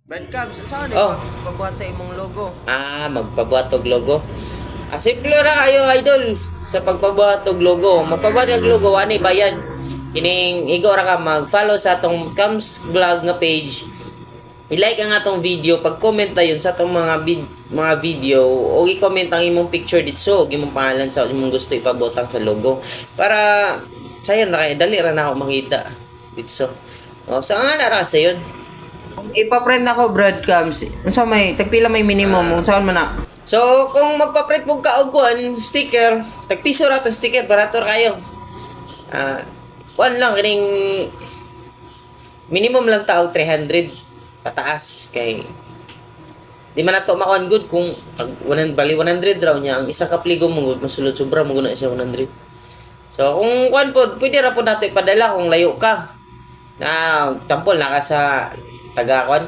Breadcrumbs, saan Oh. pagbuhat sa imong logo? Magpabuhat og logo. Simple ra kayo idol sa pagpabuhat og logo. Magpabuhat og logo ani bayad. Kining igo ra ka mag-follow sa atong Cams Vlog nga page. I-like ang atong video, pag-comment ta yun sa atong mga video o i-comment ang imong picture dito, imong pangalan sa imong gusto ipabutang sa logo para sayon ra kay dali ra na ako makita dito. Sa nga na ra sa yun. Ipa-print ako breadcrumbs. Unsa may tagpila may minimum unsaon man na? So, kung magpa-print mo ka og kuan, sticker, tagpiso ra tong sticker, barato ra kayo. Kuan lang, kining minimum lang taog 300 pataas kay di man nato makuan good kung bali 100 raw niya ang isa ka pligo mo good masulod sobra mo guna siya 100. So kung kuan pod pwede ra pod nato ipadala kung layo ka na tampol na ka sa taga kuan ka